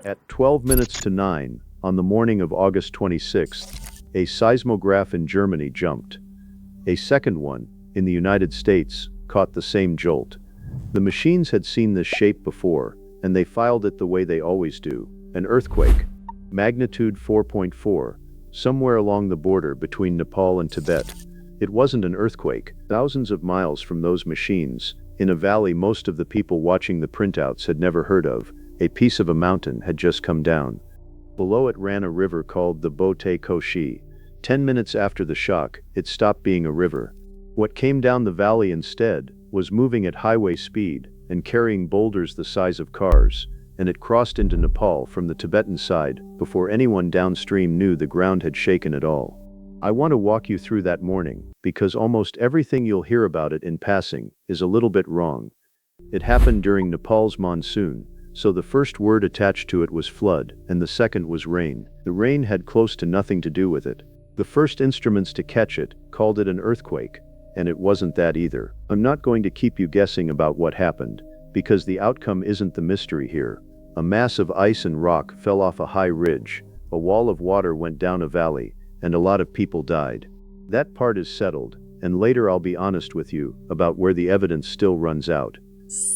At 12 minutes to 9, on the morning of August 26th, a seismograph in Germany jumped. A second one, in the United States, caught the same jolt. The machines had seen this shape before, and they filed it the way they always do. An earthquake. Magnitude 4.4, somewhere along the border between Nepal and Tibet. It wasn't an earthquake. Thousands of miles from those machines, in a valley most of the people watching the printouts had never heard of, a piece of a mountain had just come down. Below it ran a river called the Bhote Koshi. 10 minutes after the shock, it stopped being a river. What came down the valley instead was moving at highway speed and carrying boulders the size of cars, and it crossed into Nepal from the Tibetan side before anyone downstream knew the ground had shaken at all. I want to walk you through that morning, because almost everything you'll hear about it in passing is a little bit wrong. It happened during Nepal's monsoon, so the first word attached to it was flood, and the second was rain. The rain had close to nothing to do with it. The first instruments to catch it called it an earthquake, and it wasn't that either. I'm not going to keep you guessing about what happened, because the outcome isn't the mystery here. A mass of ice and rock fell off a high ridge, a wall of water went down a valley, and a lot of people died. That part is settled, and later I'll be honest with you about where the evidence still runs out.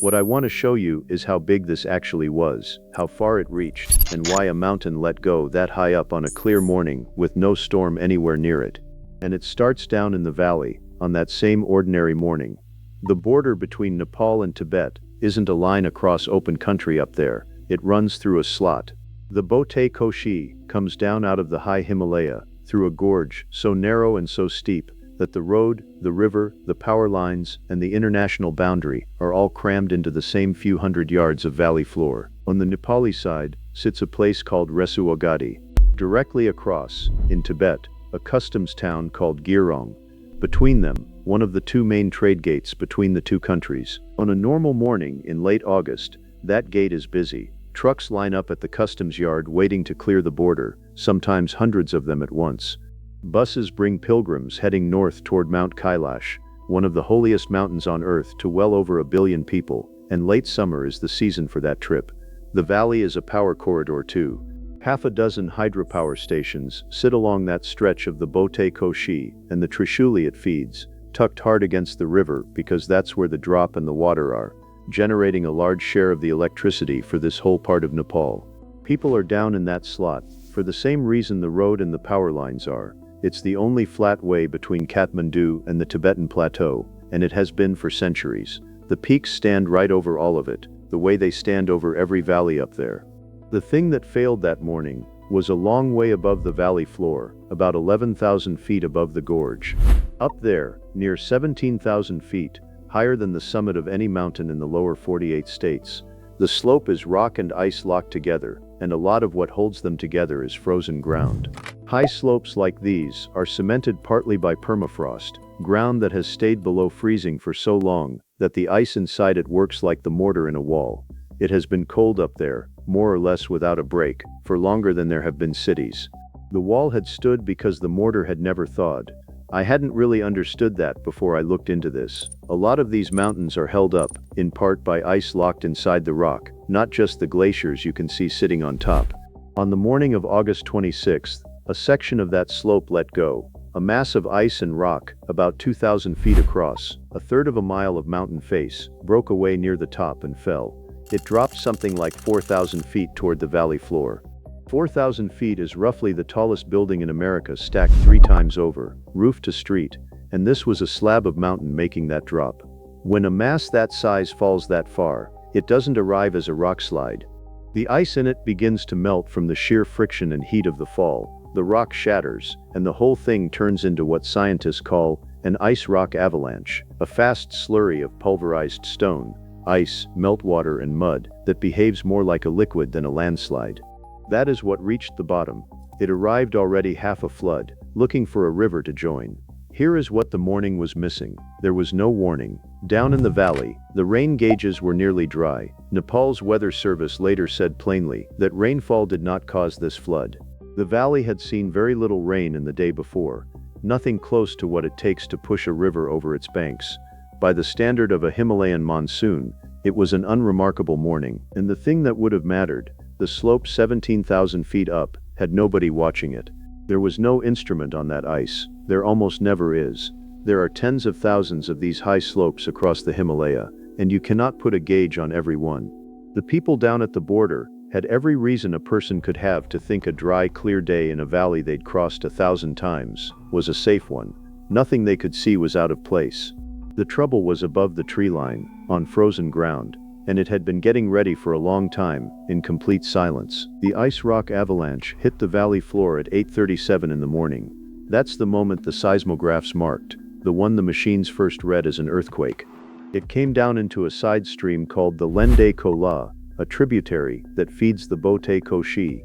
What I want to show you is how big this actually was, how far it reached, and why a mountain let go that high up on a clear morning with no storm anywhere near it. And it starts down in the valley, on that same ordinary morning. The border between Nepal and Tibet isn't a line across open country up there, it runs through a slot. The Bhote Koshi comes down out of the high Himalaya, through a gorge so narrow and so steep that the road, the river, the power lines, and the international boundary are all crammed into the same few hundred yards of valley floor. On the Nepali side sits a place called Rasuwa. Directly across, in Tibet, a customs town called Girong. Between them, one of the two main trade gates between the two countries. On a normal morning in late August, that gate is busy. Trucks line up at the customs yard waiting to clear the border, sometimes hundreds of them at once. Buses bring pilgrims heading north toward Mount Kailash, one of the holiest mountains on earth to well over 1 billion people, and late summer is the season for that trip. The valley is a power corridor too. Half a dozen hydropower stations sit along that stretch of the Bhote Koshi, and the Trishuli it feeds, tucked hard against the river because that's where the drop and the water are, generating a large share of the electricity for this whole part of Nepal. People are down in that slot, for the same reason the road and the power lines are. It's the only flat way between Kathmandu and the Tibetan plateau, and it has been for centuries. The peaks stand right over all of it, the way they stand over every valley up there. The thing that failed that morning was a long way above the valley floor, about 11,000 feet above the gorge. Up there, near 17,000 feet, higher than the summit of any mountain in the lower 48 states, the slope is rock and ice locked together, and a lot of what holds them together is frozen ground. High slopes like these are cemented partly by permafrost, ground that has stayed below freezing for so long that the ice inside it works like the mortar in a wall. It has been cold up there, more or less without a break, for longer than there have been cities. The wall had stood because the mortar had never thawed. I hadn't really understood that before I looked into this. A lot of these mountains are held up, in part by ice locked inside the rock, not just the glaciers you can see sitting on top. On the morning of August 26th, a section of that slope let go. A mass of ice and rock, about 2,000 feet across, a third of a mile of mountain face, broke away near the top and fell. It dropped something like 4,000 feet toward the valley floor. 4,000 feet is roughly the tallest building in America stacked 3 times over, roof to street, and this was a slab of mountain making that drop. When a mass that size falls that far, it doesn't arrive as a rock slide. The ice in it begins to melt from the sheer friction and heat of the fall, the rock shatters, and the whole thing turns into what scientists call an ice rock avalanche, a fast slurry of pulverized stone, ice, meltwater and mud that behaves more like a liquid than a landslide. That is what reached the bottom. It arrived already half a flood, looking for a river to join. Here is what the morning was missing. There was no warning. Down in the valley, the rain gauges were nearly dry. Nepal's weather service later said plainly that rainfall did not cause this flood. The valley had seen very little rain in the day before, nothing close to what it takes to push a river over its banks. By the standard of a Himalayan monsoon, it was an unremarkable morning, and the thing that would have mattered, the slope 17,000 feet up, had nobody watching it. There was no instrument on that ice. There almost never is. There are tens of thousands of these high slopes across the Himalaya, and you cannot put a gauge on every one. The people down at the border had every reason a person could have to think a dry, clear day in a valley they'd crossed 1,000 times was a safe one. Nothing they could see was out of place. The trouble was above the tree line, on frozen ground, and it had been getting ready for a long time, in complete silence. The ice rock avalanche hit the valley floor at 8:37 in the morning. That's the moment the seismographs marked, the one the machines first read as an earthquake. It came down into a side stream called the Lende Kola, a tributary that feeds the Bhote Koshi.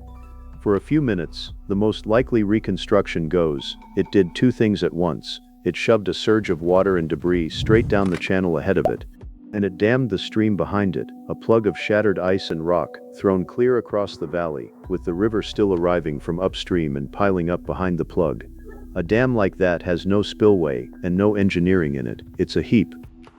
For a few minutes, the most likely reconstruction goes, it did two things at once. It shoved a surge of water and debris straight down the channel ahead of it, and it dammed the stream behind it, a plug of shattered ice and rock thrown clear across the valley, with the river still arriving from upstream and piling up behind the plug. A dam like that has no spillway and no engineering in it. It's a heap.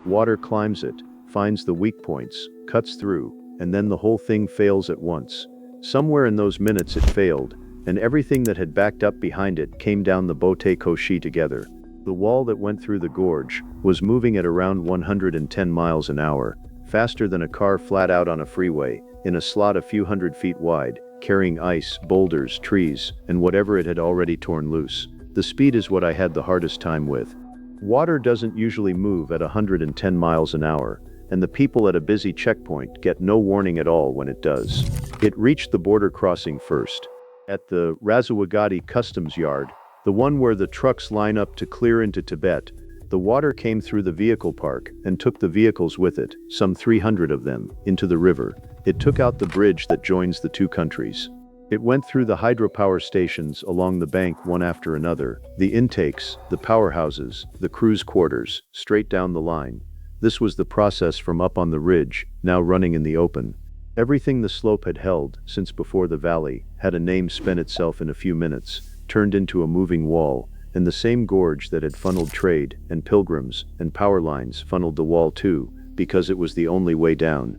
Water climbs it, finds the weak points, cuts through, and then the whole thing fails at once. Somewhere in those minutes it failed, and everything that had backed up behind it came down the Bhote Koshi together. The wall that went through the gorge was moving at around 110 miles an hour, faster than a car flat out on a freeway, in a slot a few hundred feet wide, carrying ice, boulders, trees, and whatever it had already torn loose. The speed is what I had the hardest time with. Water doesn't usually move at 110 miles an hour, and the people at a busy checkpoint get no warning at all when it does. It reached the border crossing first. At the Rasuwa customs yard, the one where the trucks line up to clear into Tibet, the water came through the vehicle park and took the vehicles with it, some 300 of them, into the river. It took out the bridge that joins the two countries. It went through the hydropower stations along the bank one after another, the intakes, the powerhouses, the crew's quarters, straight down the line. This was the process from up on the ridge, now running in the open. Everything the slope had held, since before the valley, had a name spent itself in a few minutes, turned into a moving wall, and the same gorge that had funneled trade, and pilgrims, and power lines funneled the wall too, because it was the only way down.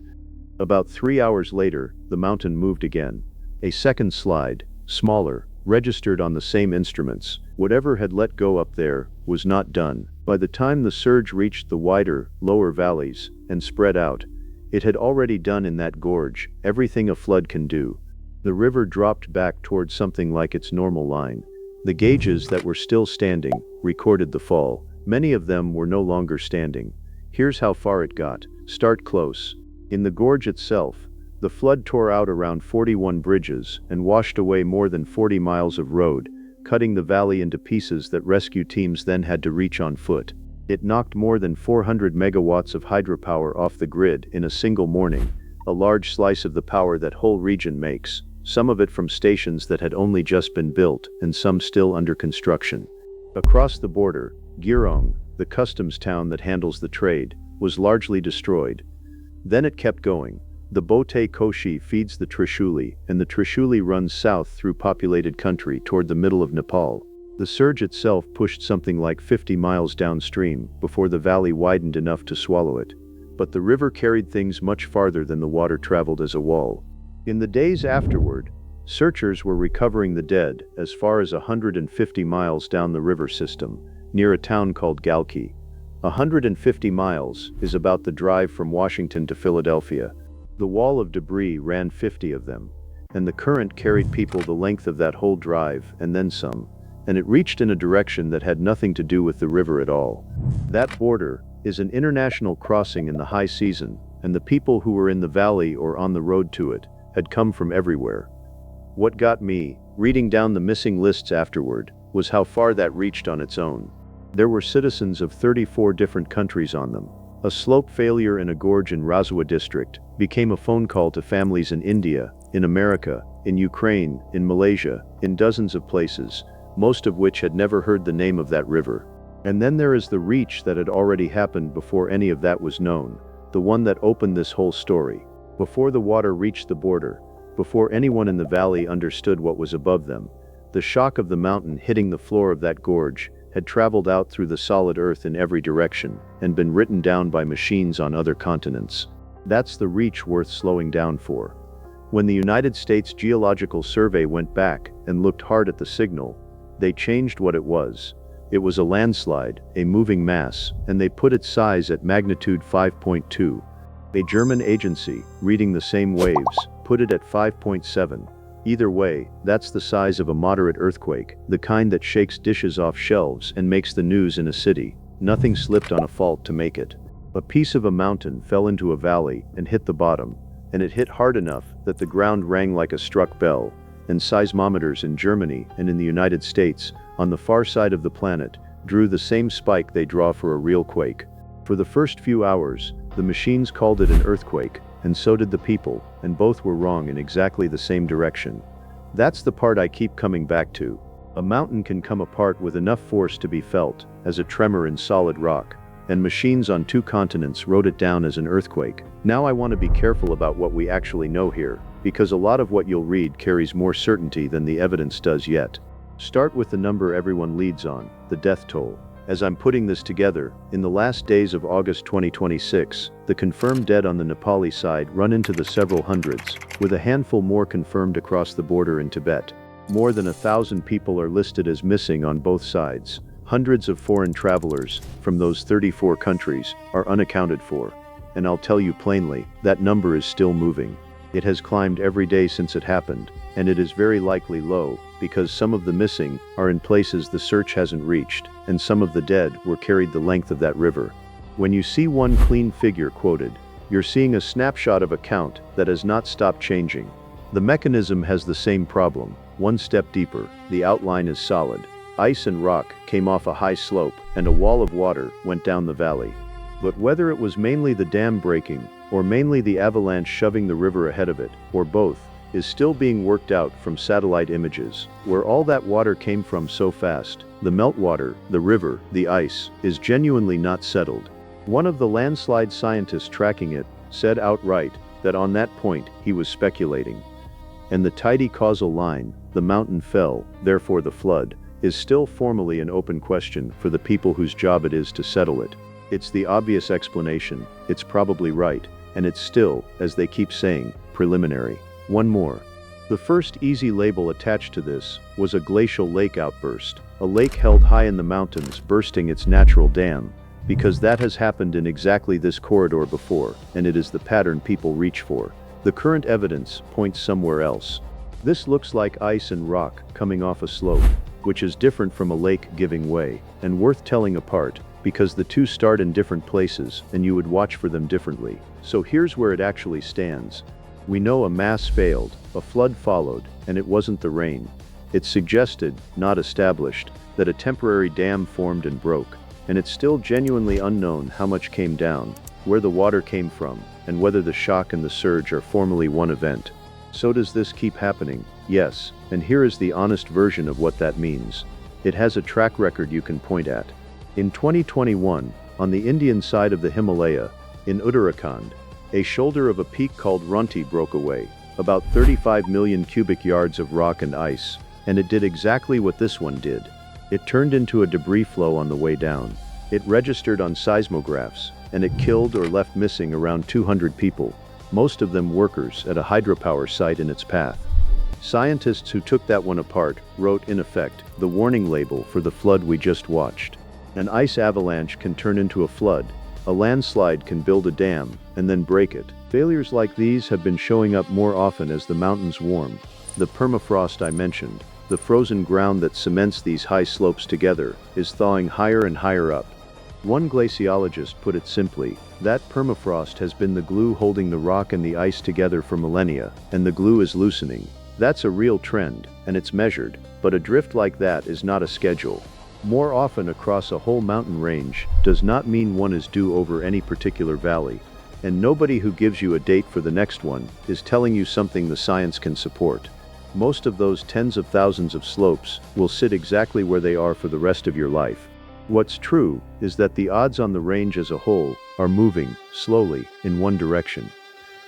About 3 hours later, the mountain moved again. A second slide, smaller, registered on the same instruments. Whatever had let go up there was not done. By the time the surge reached the wider, lower valleys, and spread out, it had already done in that gorge everything a flood can do. The river dropped back towards something like its normal line. The gauges that were still standing recorded the fall. Many of them were no longer standing. Here's how far it got. Start close. In the gorge itself, the flood tore out around 41 bridges and washed away more than 40 miles of road, cutting the valley into pieces that rescue teams then had to reach on foot. It knocked more than 400 megawatts of hydropower off the grid in a single morning, a large slice of the power that whole region makes, some of it from stations that had only just been built and some still under construction. Across the border, Girong, the customs town that handles the trade, was largely destroyed. Then it kept going. The Bhote Koshi feeds the Trishuli, and the Trishuli runs south through populated country toward the middle of Nepal. The surge itself pushed something like 50 miles downstream before the valley widened enough to swallow it. But the river carried things much farther than the water traveled as a wall. In the days afterward, searchers were recovering the dead as far as 150 miles down the river system, near a town called Galki. 150 miles is about the drive from Washington to Philadelphia. The wall of debris ran 50 of them, and the current carried people the length of that whole drive and then some, and it reached in a direction that had nothing to do with the river at all. That border is an international crossing in the high season, and the people who were in the valley or on the road to it had come from everywhere. What got me, reading down the missing lists afterward, was how far that reached on its own. There were citizens of 34 different countries on them. A slope failure in a gorge in Rasuwa district became a phone call to families in India, in America, in Ukraine, in Malaysia, in dozens of places, most of which had never heard the name of that river. And then there is the reach that had already happened before any of that was known, the one that opened this whole story. Before the water reached the border, before anyone in the valley understood what was above them, the shock of the mountain hitting the floor of that gorge had traveled out through the solid earth in every direction and been written down by machines on other continents. That's the reach worth slowing down for. When the United States Geological Survey went back and looked hard at the signal, they changed what it was. It was a landslide, a moving mass, and they put its size at magnitude 5.2. A German agency, reading the same waves, put it at 5.7. Either way, that's the size of a moderate earthquake, the kind that shakes dishes off shelves and makes the news in a city. Nothing slipped on a fault to make it. A piece of a mountain fell into a valley and hit the bottom, and it hit hard enough that the ground rang like a struck bell, and seismometers in Germany and in the United States, on the far side of the planet, drew the same spike they draw for a real quake. For the first few hours, the machines called it an earthquake, and so did the people, and both were wrong in exactly the same direction. That's the part I keep coming back to. A mountain can come apart with enough force to be felt, as a tremor in solid rock, and machines on 2 continents wrote it down as an earthquake. Now I want to be careful about what we actually know here, because a lot of what you'll read carries more certainty than the evidence does yet. Start with the number everyone leads on, the death toll. As I'm putting this together, in the last days of August 2026, the confirmed dead on the Nepali side run into the several hundreds, with a handful more confirmed across the border in Tibet. More than 1,000 people are listed as missing on both sides. Hundreds of foreign travelers, from those 34 countries, are unaccounted for. And I'll tell you plainly, that number is still moving. It has climbed every day since it happened, and it is very likely low, because some of the missing are in places the search hasn't reached, and some of the dead were carried the length of that river. When you see one clean figure quoted, you're seeing a snapshot of a count that has not stopped changing. The mechanism has the same problem. One step deeper, the outline is solid. Ice and rock came off a high slope, and a wall of water went down the valley. But whether it was mainly the dam breaking, or mainly the avalanche shoving the river ahead of it, or both, is still being worked out from satellite images. Where all that water came from so fast, the meltwater, the river, the ice, is genuinely not settled. One of the landslide scientists tracking it said outright that on that point he was speculating. And the tidy causal line, the mountain fell, therefore the flood, is still formally an open question for the people whose job it is to settle it. It's the obvious explanation, it's probably right, and it's still, as they keep saying, preliminary. One more. The first easy label attached to this was a glacial lake outburst, a lake held high in the mountains bursting its natural dam, because that has happened in exactly this corridor before, and it is the pattern people reach for. The current evidence points somewhere else. This looks like ice and rock coming off a slope, which is different from a lake giving way, and worth telling apart, because the two start in different places and you would watch for them differently. So here's where it actually stands. We know a mass failed, a flood followed, and it wasn't the rain. It's suggested, not established, that a temporary dam formed and broke, and it's still genuinely unknown how much came down, where the water came from, and whether the shock and the surge are formally one event. So does this keep happening? Yes, and here is the honest version of what that means. It has a track record you can point at. In 2021, on the Indian side of the Himalaya, in Uttarakhand, a shoulder of a peak called Runti broke away, about 35 million cubic yards of rock and ice, and it did exactly what this one did. It turned into a debris flow on the way down. It registered on seismographs, and it killed or left missing around 200 people, most of them workers at a hydropower site in its path. Scientists who took that one apart wrote, in effect, the warning label for the flood we just watched. An ice avalanche can turn into a flood. A landslide can build a dam, and then break it. Failures like these have been showing up more often as the mountains warm. The permafrost I mentioned, the frozen ground that cements these high slopes together, is thawing higher and higher up. One glaciologist put it simply, that permafrost has been the glue holding the rock and the ice together for millennia, and the glue is loosening. That's a real trend, and it's measured, but a drift like that is not a schedule. More often across a whole mountain range does not mean one is due over any particular valley, and nobody who gives you a date for the next one is telling you something the science can support. Most of those tens of thousands of slopes will sit exactly where they are for the rest of your life. What's true is that the odds on the range as a whole are moving, slowly, in one direction.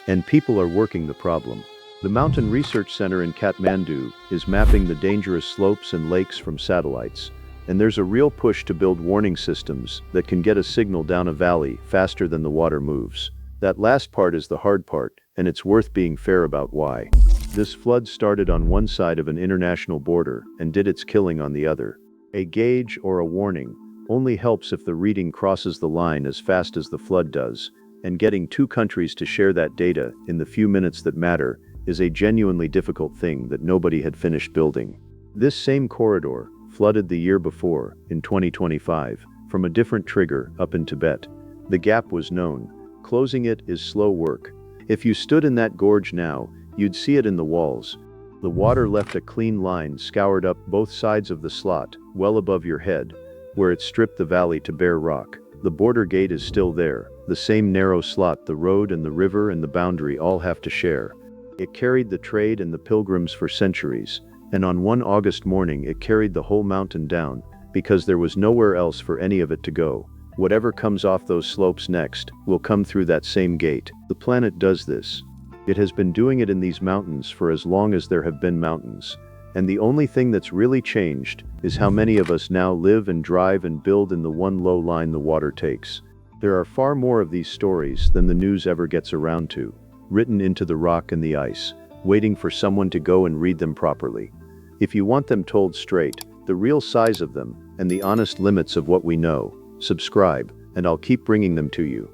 And people are working the problem. The Mountain Research Center in Kathmandu is mapping the dangerous slopes and lakes from satellites. And there's a real push to build warning systems that can get a signal down a valley faster than the water moves. That last part is the hard part, and it's worth being fair about why. This flood started on one side of an international border and did its killing on the other. A gauge or a warning only helps if the reading crosses the line as fast as the flood does, and getting two countries to share that data in the few minutes that matter is a genuinely difficult thing that nobody had finished building. This same corridor flooded the year before, in 2025, from a different trigger up in Tibet. The gap was known. Closing it is slow work. If you stood in that gorge now, you'd see it in the walls. The water left a clean line scoured up both sides of the slot, well above your head, where it stripped the valley to bare rock. The border gate is still there, the same narrow slot the road and the river and the boundary all have to share. It carried the trade and the pilgrims for centuries, and on one August morning it carried the whole mountain down, because there was nowhere else for any of it to go. Whatever comes off those slopes next will come through that same gate. The planet does this. It has been doing it in these mountains for as long as there have been mountains. And the only thing that's really changed is how many of us now live and drive and build in the one low line the water takes. There are far more of these stories than the news ever gets around to, written into the rock and the ice, waiting for someone to go and read them properly. If you want them told straight, the real size of them, and the honest limits of what we know, subscribe, and I'll keep bringing them to you.